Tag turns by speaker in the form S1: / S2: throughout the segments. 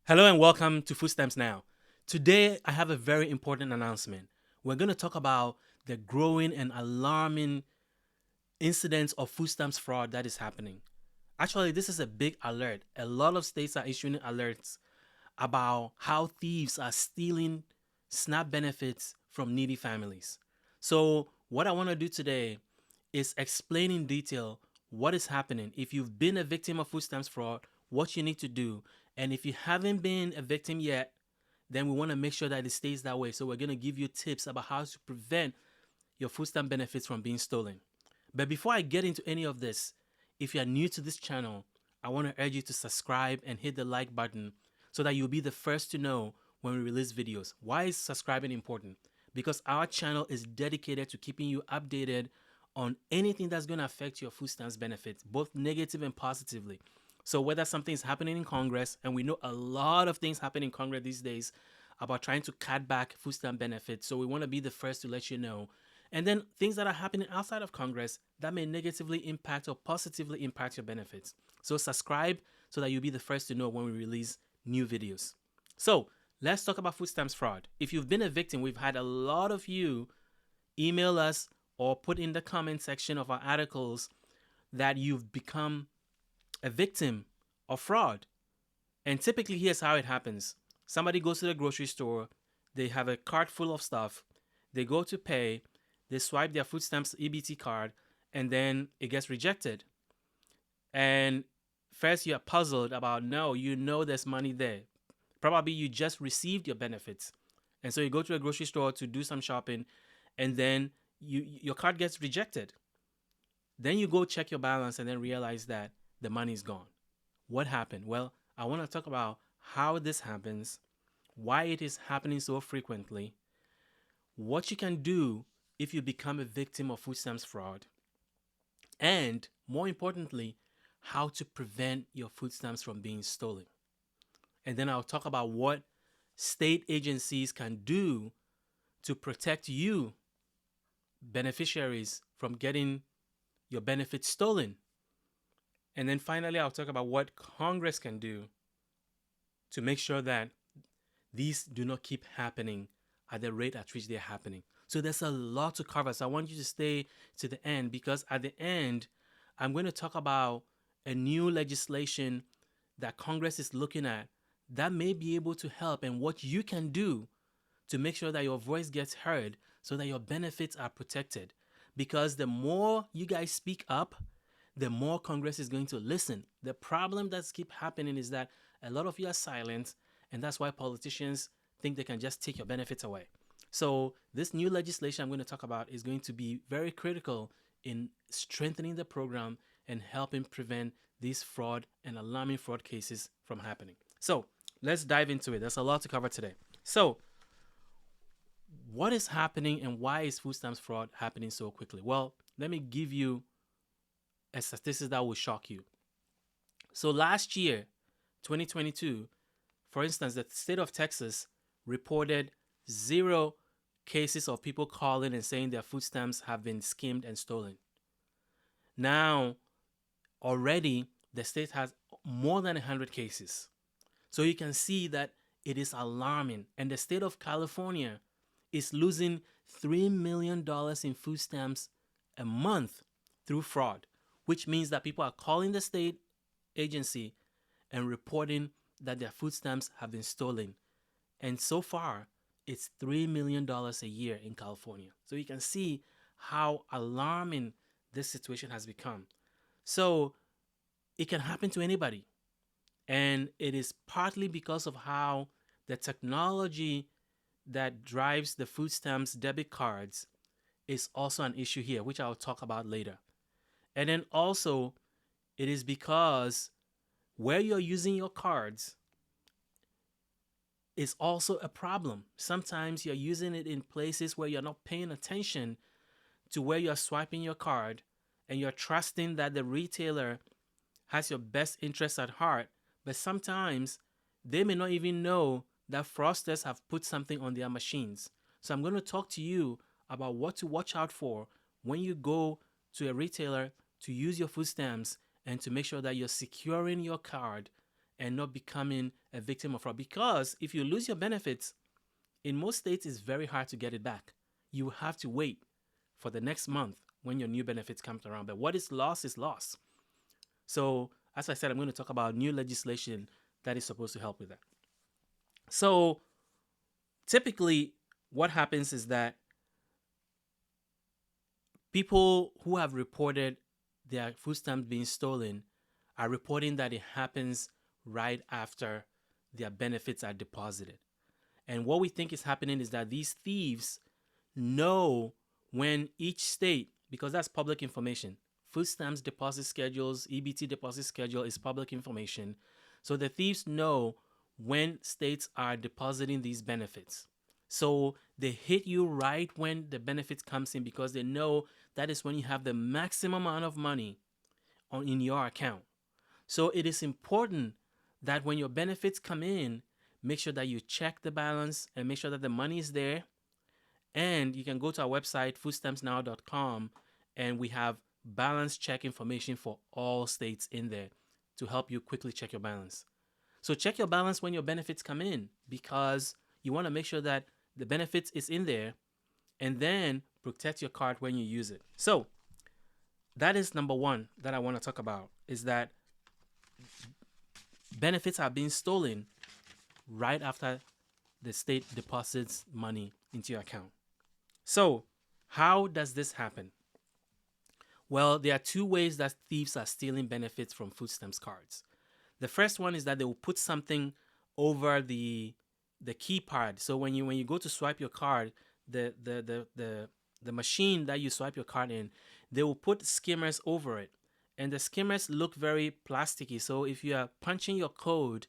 S1: Hello and welcome to Food Stamps Now. Today, I have a very important announcement. We're going to talk about the growing and alarming incidents of food stamps fraud that is happening. Actually, this is a big alert. A lot of states are issuing alerts about how thieves are stealing SNAP benefits from needy families. So, what I want to do today is explain in detail what is happening. If you've been a victim of food stamps fraud, what you need to do. And if you haven't been a victim yet, then we want to make sure that it stays that way. So, we're going to give you tips about how to prevent your food stamp benefits from being stolen. But before I get into any of this, if you are new to this channel, I want to urge you to subscribe and hit the like button so that you'll be the first to know when we release videos. Why is subscribing important? Because our channel is dedicated to keeping you updated on anything that's going to affect your food stamps benefits, both negative and positively. So whether something is happening in Congress, and we know a lot of things happen in Congress these days about trying to cut back food stamp benefits. So we want to be the first to let you know. And then things that are happening outside of Congress that may negatively impact or positively impact your benefits. So subscribe so that you'll be the first to know when we release new videos. So let's talk about food stamps fraud. If you've been a victim, we've had a lot of you email us or put in the comment section of our articles that you've become a victim of fraud. And typically, here's how it happens. Somebody goes to the grocery store, they have a cart full of stuff, they go to pay, they swipe their food stamps EBT card, and then it gets rejected. And first you're puzzled about, no, you know there's money there. Probably you just received your benefits. And so you go to a grocery store to do some shopping, and then your card gets rejected. Then you go check your balance and then realize that the money's gone. What happened? Well, I want to talk about how this happens, why it is happening so frequently, what you can do if you become a victim of food stamps fraud, and more importantly, how to prevent your food stamps from being stolen. And then I'll talk about what state agencies can do to protect you, beneficiaries, from getting your benefits stolen. And then finally, I'll talk about what Congress can do to make sure that these do not keep happening at the rate at which they're happening. So there's a lot to cover. So I want you to stay to the end, because at the end, I'm going to talk about a new legislation that Congress is looking at that may be able to help, and what you can do to make sure that your voice gets heard so that your benefits are protected. Because the more you guys speak up, the more Congress is going to listen. The problem that's keep happening is that a lot of you are silent, and that's why politicians think they can just take your benefits away. So this new legislation I'm going to talk about is going to be very critical in strengthening the program and helping prevent these fraud and alarming fraud cases from happening. So let's dive into it. There's a lot to cover today. So what is happening, and why is food stamps fraud happening so quickly? Well, let me give you a statistic that will shock you. So last year, 2022, for instance, the state of Texas reported 0 cases of people calling and saying their food stamps have been skimmed and stolen. Now, already, the state has more than 100 cases. So you can see that it is alarming. And the state of California is losing $3 million in food stamps a month through fraud, which means that people are calling the state agency and reporting that their food stamps have been stolen. And so far, it's $3 million a year in California. So you can see how alarming this situation has become. So it can happen to anybody. And it is partly because of how the technology that drives the food stamps debit cards is also an issue here, which I'll talk about later. And then also, it is because where you're using your cards is also a problem. Sometimes you're using it in places where you're not paying attention to where you're swiping your card, and you're trusting that the retailer has your best interests at heart. But sometimes they may not even know that fraudsters have put something on their machines. So I'm going to talk to you about what to watch out for when you go to a retailer to use your food stamps, and to make sure that you're securing your card and not becoming a victim of fraud. Because if you lose your benefits, in most states, it's very hard to get it back. You have to wait for the next month when your new benefits comes around. But what is lost is lost. So, as I said, I'm going to talk about new legislation that is supposed to help with that. So, typically, what happens is that people who have reported their food stamps being stolen are reporting that it happens right after their benefits are deposited. And what we think is happening is that these thieves know when each state, because that's public information, food stamps deposit schedules, EBT deposit schedule is public information. So the thieves know when states are depositing these benefits. So they hit you right when the benefit comes in because they know that is when you have the maximum amount of money in your account. So it is important that when your benefits come in, make sure that you check the balance and make sure that the money is there. And you can go to our website, foodstampsnow.com, and we have balance check information for all states in there to help you quickly check your balance. So check your balance when your benefits come in because you want to make sure that the benefits is in there and then protect your card when you use it. So that is number one that I want to talk about is that benefits are being stolen right after the state deposits money into your account. So how does this happen? Well, there are two ways that thieves are stealing benefits from food stamps cards. The first one is that they will put something over the key part. So when you go to swipe your card, the machine that you swipe your card in, they will put skimmers over it. And the skimmers look very plasticky. So if you are punching your code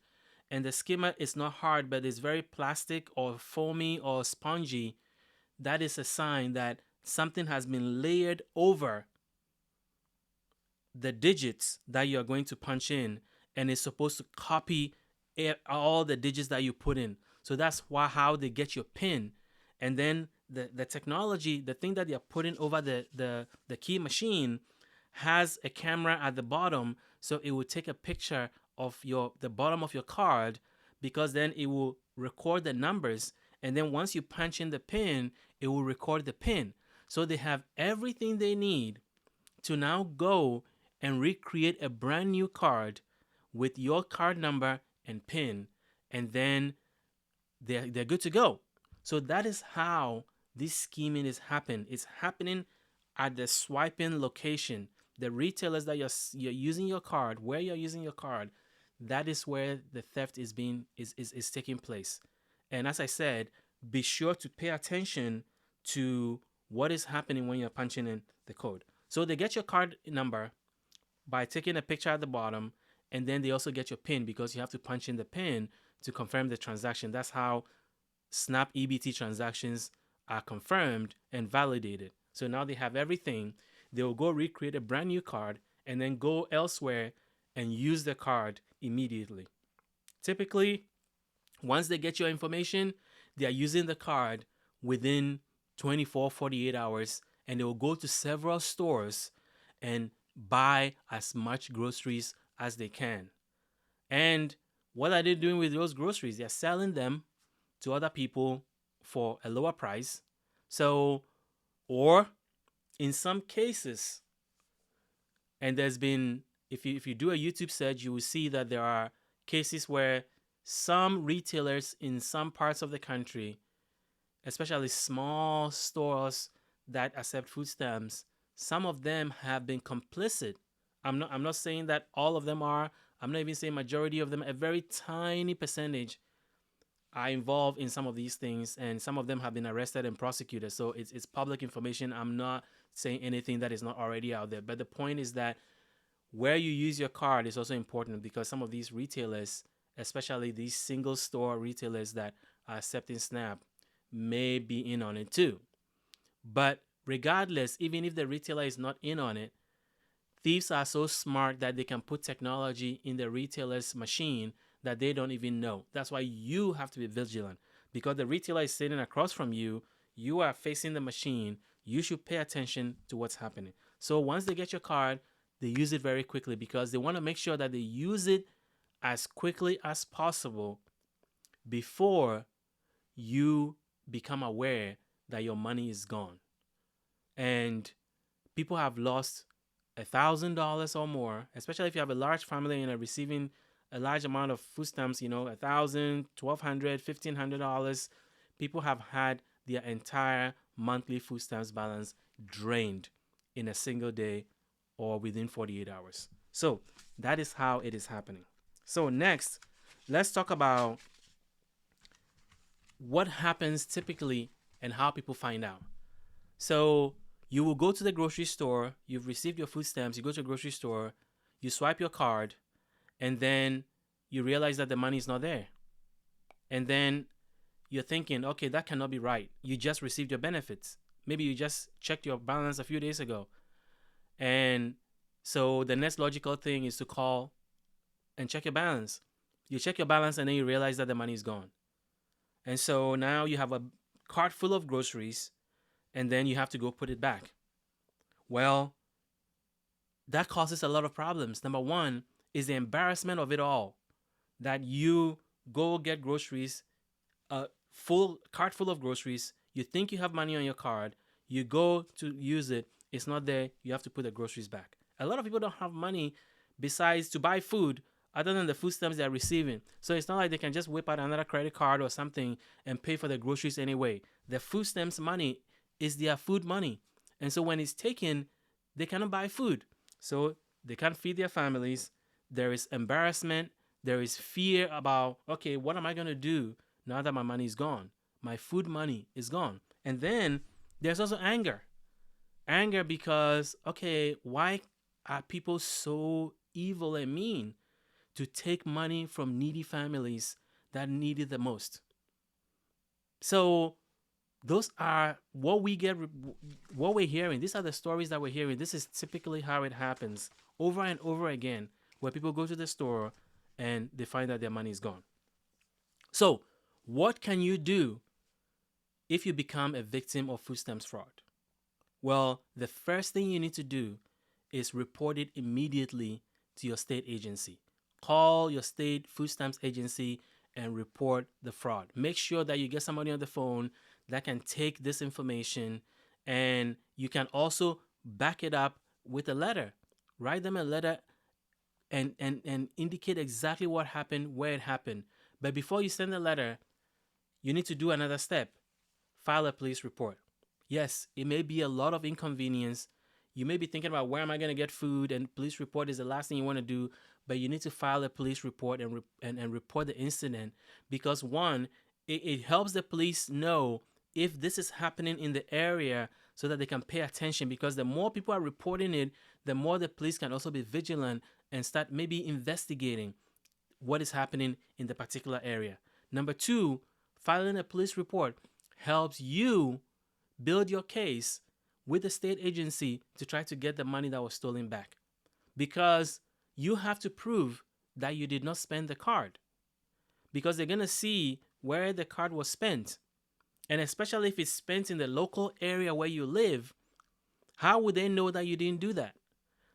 S1: and the skimmer is not hard, but it's very plastic or foamy or spongy, that is a sign that something has been layered over the digits that you are going to punch in and it's supposed to copy all the digits that you put in. So that's how they get your PIN. And then the technology, the thing that they're putting over the key machine has a camera at the bottom, so it will take a picture of the bottom of your card because then it will record the numbers, and then once you punch in the PIN, it will record the PIN. So they have everything they need to now go and recreate a brand new card with your card number and PIN, and then they're good to go. So that is how this scheming is happening. It's happening at the swiping location. The retailers that you're using your card, where you're using your card, that is where the theft is taking place. And as I said, be sure to pay attention to what is happening when you're punching in the code. So they get your card number by taking a picture at the bottom, and then they also get your PIN because you have to punch in the PIN to confirm the transaction. That's how Snap EBT transactions are confirmed and validated. So now they have everything. They will go recreate a brand new card and then go elsewhere and use the card immediately. Typically, once they get your information, they are using the card within 24, 48 hours, and they will go to several stores and buy as much groceries as they can. And what are they doing with those groceries? They're selling them to other people for a lower price. So, or in some cases, and there's been, if you do a YouTube search, you will see that there are cases where some retailers in some parts of the country, especially small stores that accept food stamps, some of them have been complicit. I'm not saying that all of them are. I'm not even saying majority of them. A very tiny percentage are involved in some of these things, and some of them have been arrested and prosecuted. So it's public information. I'm not saying anything that is not already out there. But the point is that where you use your card is also important because some of these retailers, especially these single store retailers that are accepting SNAP, may be in on it too. But regardless, even if the retailer is not in on it, thieves are so smart that they can put technology in the retailer's machine that they don't even know. That's why you have to be vigilant, because the retailer is sitting across from you. You are facing the machine. You should pay attention to what's happening. So once they get your card, they use it very quickly because they want to make sure that they use it as quickly as possible before you become aware that your money is gone. And people have lost $1,000 or more, especially if you have a large family and are receiving a large amount of food stamps, $1,000, $1,200, $1,500. People have had their entire monthly food stamps balance drained in a single day or within 48 hours. So that is how it is happening. So next, let's talk about what happens typically and how people find out. So you will go to the grocery store, you've received your food stamps, you go to the grocery store, you swipe your card, and then you realize that the money is not there. And then you're thinking, okay, that cannot be right. You just received your benefits. Maybe you just checked your balance a few days ago. And so the next logical thing is to call and check your balance. You check your balance and then you realize that the money is gone. And so now you have a cart full of groceries and then you have to go put it back. Well, that causes a lot of problems. Number one is the embarrassment of it all, that you go get groceries, a full cart full of groceries. You think you have money on your card. You go to use it. It's not there. You have to put the groceries back. A lot of people don't have money besides to buy food other than the food stamps they're receiving. So it's not like they can just whip out another credit card or something and pay for the groceries anyway. The food stamps money is their food money. And so when it's taken, they cannot buy food. So they can't feed their families. There is embarrassment. There is fear about, okay, what am I going to do now that my money is gone? My food money is gone. And then there's also anger. Anger because, okay, why are people so evil and mean to take money from needy families that need it the most? So those are what we get, what we're hearing. These are the stories that we're hearing. This is typically how it happens over and over again, where people go to the store and they find that their money is gone. So what can you do if you become a victim of food stamps fraud? Well, the first thing you need to do is report it immediately to your state agency. Call your state food stamps agency and report the fraud. Make sure that you get somebody on the phone that can take this information, and you can also back it up with a letter. Write them a letter and indicate exactly what happened, where it happened. But before you send the letter, you need to do another step. File a police report. Yes, it may be a lot of inconvenience. You may be thinking about, where am I going to get food, and police report is the last thing you want to do, but you need to file a police report and report the incident, because one, it helps the police know if this is happening in the area so that they can pay attention, because the more people are reporting it, the more the police can also be vigilant and start maybe investigating what is happening in the particular area. Number two, filing a police report helps you build your case with the state agency to try to get the money that was stolen back, because you have to prove that you did not spend the card, because they're going to see where the card was spent. And especially if it's spent in the local area where you live, how would they know that you didn't do that?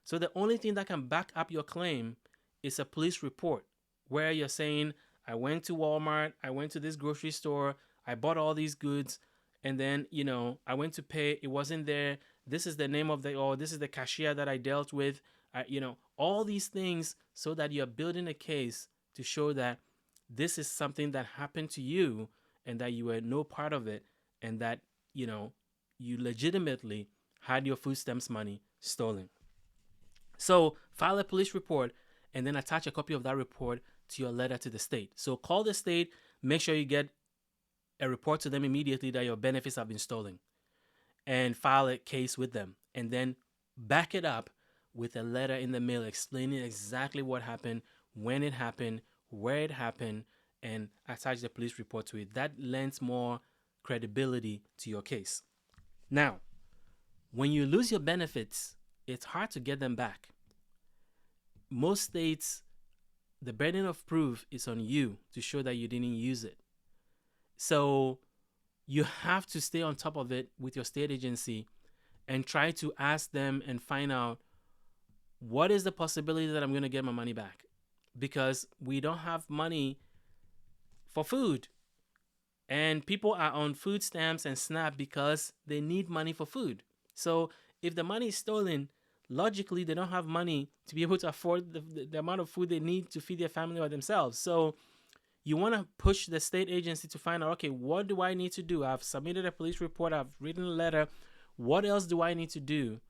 S1: So the only thing that can back up your claim is a police report where you're saying, I went to Walmart, I went to this grocery store, I bought all these goods, and then, I went to pay, it wasn't there. This is the name of this is the cashier that I dealt with. All these things, so that you're building a case to show that this is something that happened to you and that you were no part of it, and that, you legitimately had your food stamps money stolen. So file a police report and then attach a copy of that report to your letter to the state. So call the state, make sure you get a report to them immediately that your benefits have been stolen, and file a case with them, and then back it up with a letter in the mail explaining exactly what happened, when it happened, where it happened, and attach the police report to it. That lends more credibility to your case. Now, when you lose your benefits, it's hard to get them back. Most states, the burden of proof is on you to show that you didn't use it. So you have to stay on top of it with your state agency and try to ask them and find out, what is the possibility that I'm going to get my money back? because we don't have money for food. And people are on food stamps and SNAP because they need money for food. So if the money is stolen, logically they don't have money to be able to afford the amount of food they need to feed their family or themselves. So you want to push the state agency to find out, okay, what do I need to do? I've submitted a police report, I've written a letter. What else do I need to do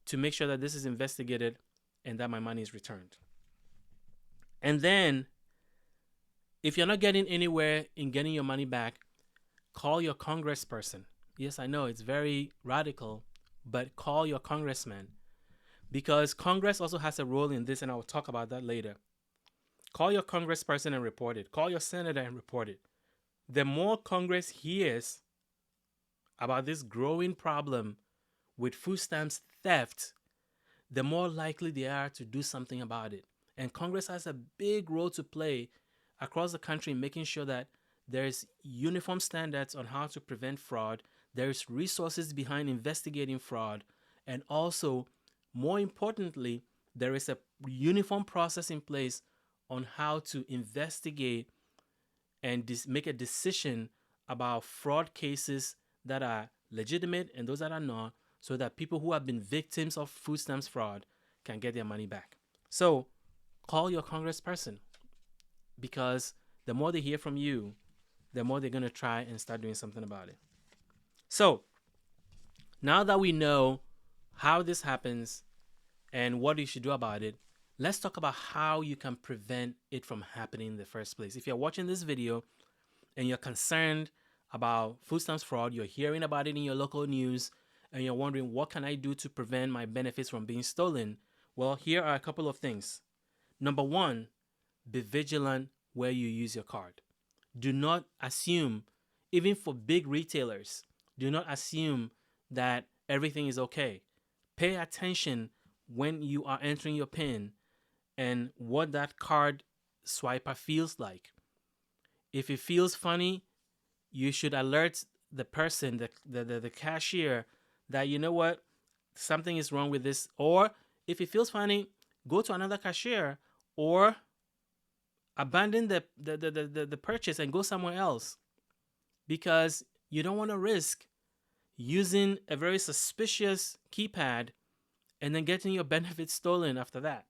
S1: to make sure that this is investigated and that my money is returned? And then, if you're not getting anywhere in getting your money back, call your congressperson. Yes, I know it's very radical, but call your congressman, because Congress also has a role in this, and I will talk about that later. Call your congressperson and report it. Call your senator and report it. The more Congress hears about this growing problem with food stamps theft, the more likely they are to do something about it. And Congress has a big role to play across the country in making sure that there's uniform standards on how to prevent fraud, there's resources behind investigating fraud, and also, more importantly, there is a uniform process in place on how to investigate and make a decision about fraud cases that are legitimate and those that are not, so that people who have been victims of food stamps fraud can get their money back. So call your congressperson, because the more they hear from you, the more they're going to try and start doing something about it. So now that we know how this happens and what you should do about it, let's talk about how you can prevent it from happening in the first place. If you're watching this video and you're concerned about food stamps fraud, you're hearing about it in your local news, and you're wondering, what can I do to prevent my benefits from being stolen? Well, here are a couple of things. Number one, be vigilant where you use your card. Do not assume, even for big retailers, do not assume that everything is okay. Pay attention when you are entering your PIN and what that card swiper feels like. If it feels funny, you should alert the person, the cashier, that, you know what, something is wrong with this. Or if it feels funny, go to another cashier or abandon the purchase and go somewhere else, because you don't want to risk using a very suspicious keypad and then getting your benefits stolen after that.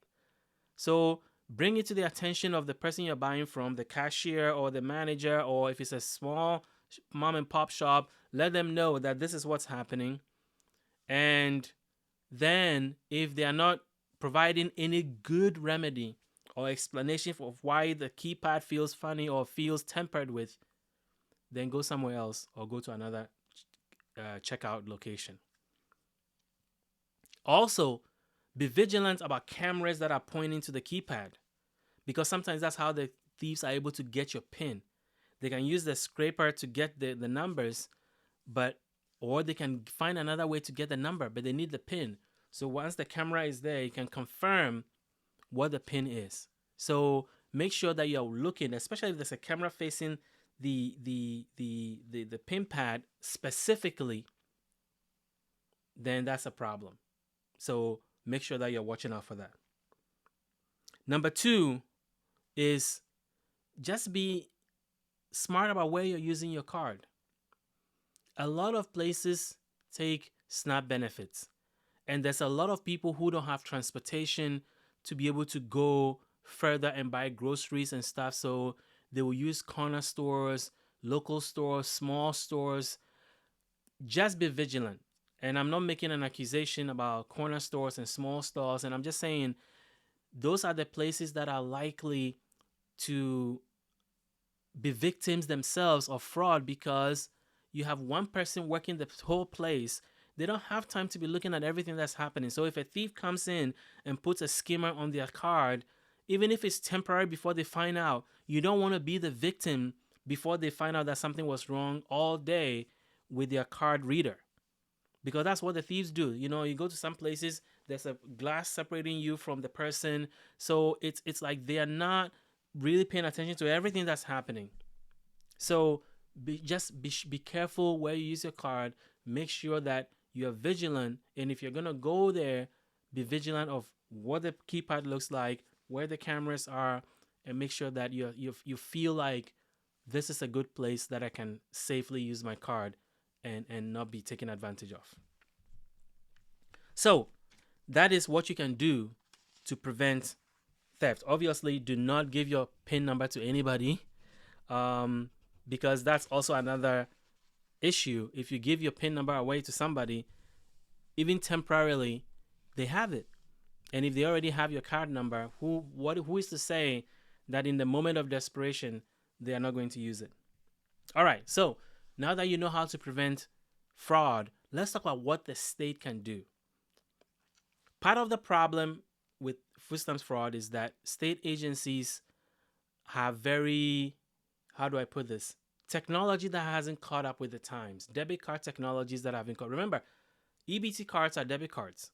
S1: So bring it to the attention of the person you're buying from, the cashier or the manager, or if it's a small mom and pop shop, let them know that this is what's happening. And then if they are not providing any good remedy or explanation of why the keypad feels funny or feels tampered with, then go somewhere else or go to another checkout location. Also, be vigilant about cameras that are pointing to the keypad, because sometimes that's how the thieves are able to get your PIN. They can use the scraper to get the numbers, or they can find another way to get the number, but they need the PIN. So once the camera is there, you can confirm what the PIN is. So make sure that you're looking, especially if there's a camera facing the PIN pad specifically, then that's a problem. So make sure that you're watching out for that. Number two is just be smart about where you're using your card. A lot of places take SNAP benefits, and there's a lot of people who don't have transportation to be able to go further and buy groceries and stuff. So they will use corner stores, local stores, small stores. Just be vigilant. And I'm not making an accusation about corner stores and small stores. And I'm just saying those are the places that are likely to be victims themselves of fraud, because you have one person working the whole place. They don't have time to be looking at everything that's happening. So if a thief comes in and puts a skimmer on their card, even if it's temporary before they find out, you don't want to be the victim before they find out that something was wrong all day with their card reader. Because that's what the thieves do. You know, you go to some places, there's a glass separating you from the person. So it's like they are not really paying attention to everything that's happening. So be careful where you use your card. Make sure that you're vigilant. And if you're going to go there, be vigilant of what the keypad looks like, where the cameras are, and make sure that you feel like this is a good place that I can safely use my card and not be taken advantage of. So that is what you can do to prevent theft. Obviously, do not give your PIN number to anybody, because that's also another issue. If you give your PIN number away to somebody, even temporarily, they have it. And if they already have your card number, who is to say that in the moment of desperation, they are not going to use it? All right, so now that you know how to prevent fraud, let's talk about what the state can do. Part of the problem with food stamps fraud is that state agencies have very, how do I put this? Technology that hasn't caught up with the times. Debit card technologies that haven't caught. Remember, EBT cards are debit cards,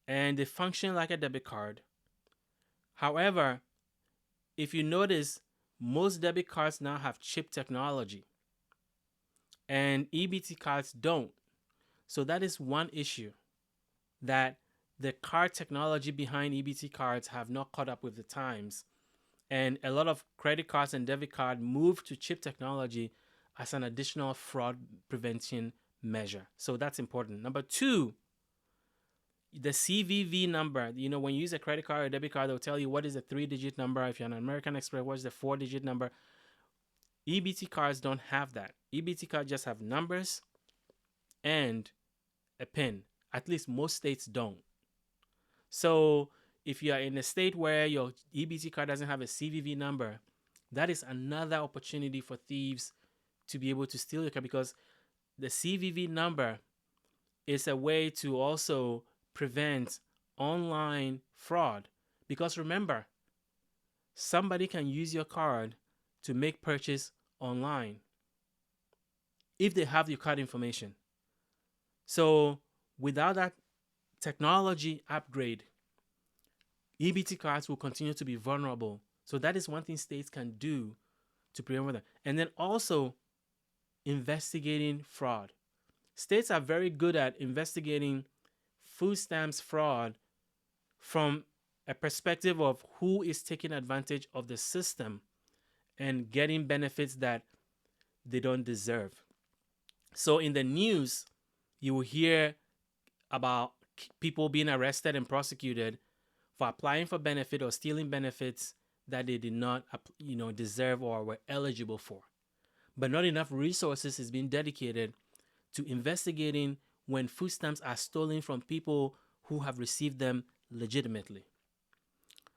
S1: and they function like a debit card. However, if you notice, most debit cards now have chip technology, and EBT cards don't. So that is one issue, that the card technology behind EBT cards have not caught up with the times. And a lot of credit cards and debit card moved to chip technology as an additional fraud prevention measure. So that's important. Number two, the CVV number. You know, when you use a credit card or a debit card, they'll tell you what is the 3-digit number. If you're an American Express, what's the 4-digit number? EBT cards don't have that. EBT cards just have numbers and a PIN. At least most states don't. So if you are in a state where your EBT card doesn't have a CVV number, that is another opportunity for thieves to be able to steal your card, because the CVV number is a way to also prevent online fraud. Because remember, somebody can use your card to make purchase online if they have your card information. So without that technology upgrade, EBT cards will continue to be vulnerable. So that is one thing states can do to prevent that. And then also investigating fraud. States are very good at investigating food stamps fraud from a perspective of who is taking advantage of the system and getting benefits that they don't deserve. So in the news, you will hear about people being arrested and prosecuted for applying for benefit or stealing benefits that they did not, deserve or were eligible for. But not enough resources is being dedicated to investigating when food stamps are stolen from people who have received them legitimately.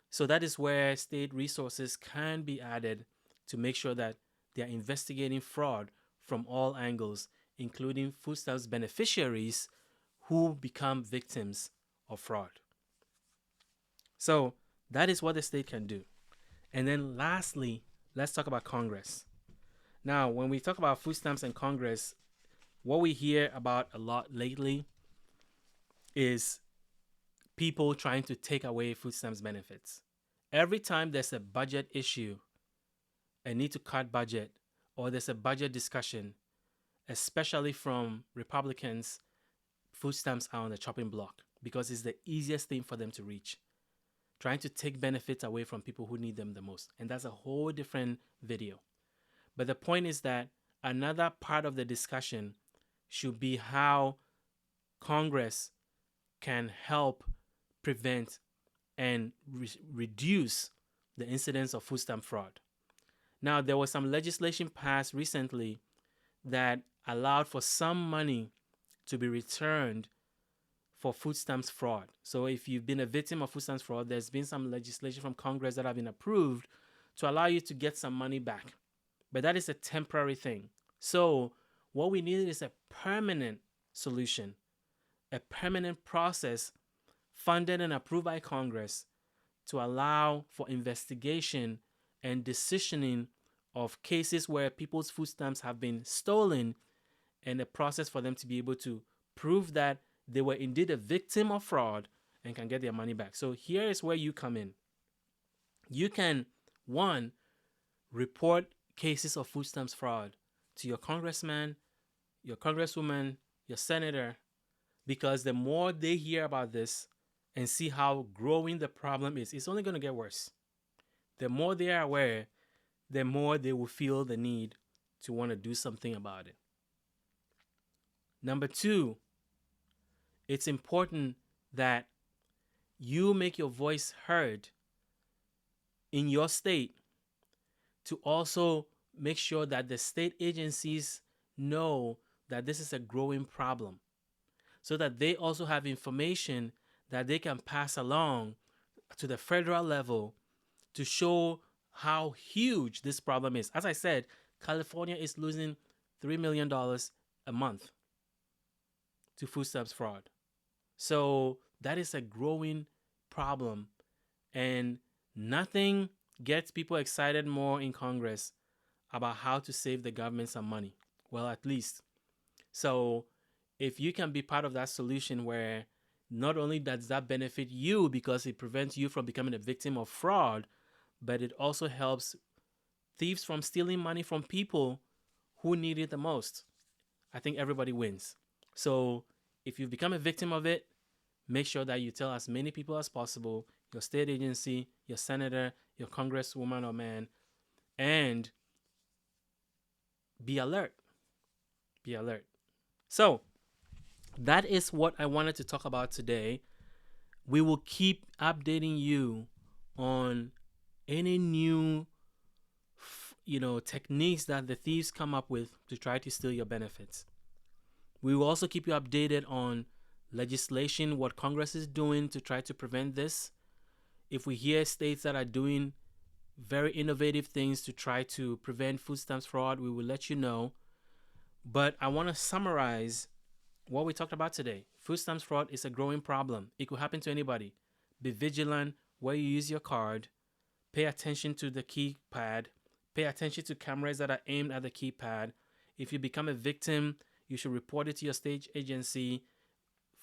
S1: So that is where state resources can be added to make sure that they are investigating fraud from all angles, including food stamps beneficiaries who become victims of fraud. So that is what the state can do. And then lastly, let's talk about Congress. Now, when we talk about food stamps and Congress, what we hear about a lot lately is people trying to take away food stamps benefits. Every time there's a budget issue, a need to cut budget, or there's a budget discussion, especially from Republicans, food stamps are on the chopping block because it's the easiest thing for them to reach. Trying to take benefits away from people who need them the most. And that's a whole different video. But the point is that another part of the discussion should be how Congress can help prevent and reduce the incidence of food stamp fraud. Now, there was some legislation passed recently that allowed for some money to be returned for food stamps fraud. So if you've been a victim of food stamps fraud, there's been some legislation from Congress that have been approved to allow you to get some money back. But that is a temporary thing. So what we need is a permanent solution, a permanent process funded and approved by Congress to allow for investigation and decisioning of cases where people's food stamps have been stolen, and a process for them to be able to prove that they were indeed a victim of fraud and can get their money back. So here is where you come in. You can, one, report cases of food stamps fraud to your congressman, your congresswoman, your senator, because the more they hear about this, and see how growing the problem is. It's only going to get worse. The more they are aware, the more they will feel the need to want to do something about it. Number two, it's important that you make your voice heard in your state to also make sure that the state agencies know that this is a growing problem, so that they also have information that they can pass along to the federal level to show how huge this problem is. As I said, California is losing $3 million a month to food stamps fraud. So that is a growing problem, and nothing gets people excited more in Congress about how to save the government some money. Well, at least. So if you can be part of that solution where not only does that benefit you because it prevents you from becoming a victim of fraud, but it also helps thieves from stealing money from people who need it the most, I think everybody wins. So if you become a victim of it, make sure that you tell as many people as possible, your state agency, your senator, your congresswoman or man, and be alert. Be alert. So that is what I wanted to talk about today. We will keep updating you on any new techniques that the thieves come up with to try to steal your benefits. We will also keep you updated on legislation, what Congress is doing to try to prevent this. If we hear states that are doing very innovative things to try to prevent food stamps fraud, we will let you know. But I want to summarize what we talked about today. Food stamps fraud is a growing problem. It could happen to anybody. Be vigilant where you use your card. Pay attention to the keypad. Pay attention to cameras that are aimed at the keypad. If you become a victim, you should report it to your state agency,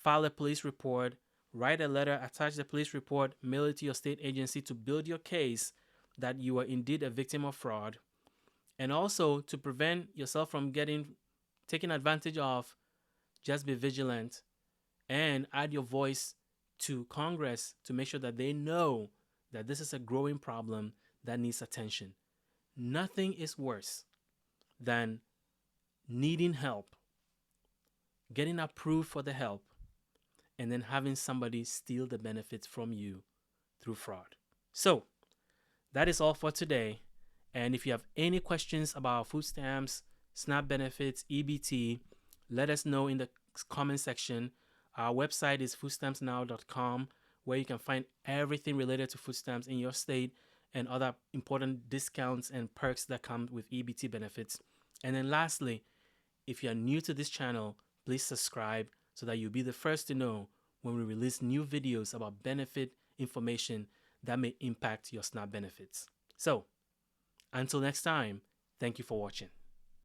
S1: file a police report, write a letter, attach the police report, mail it to your state agency to build your case that you are indeed a victim of fraud. And also, to prevent yourself from getting taken advantage of, just be vigilant and add your voice to Congress to make sure that they know that this is a growing problem that needs attention. Nothing is worse than needing help, getting approved for the help, and then having somebody steal the benefits from you through fraud. So that is all for today. And if you have any questions about food stamps, SNAP benefits, EBT, let us know in the comment section. Our website is foodstampsnow.com, where you can find everything related to food stamps in your state and other important discounts and perks that come with EBT benefits. And then lastly, if you are new to this channel, please subscribe so that you'll be the first to know when we release new videos about benefit information that may impact your SNAP benefits. So, until next time, thank you for watching.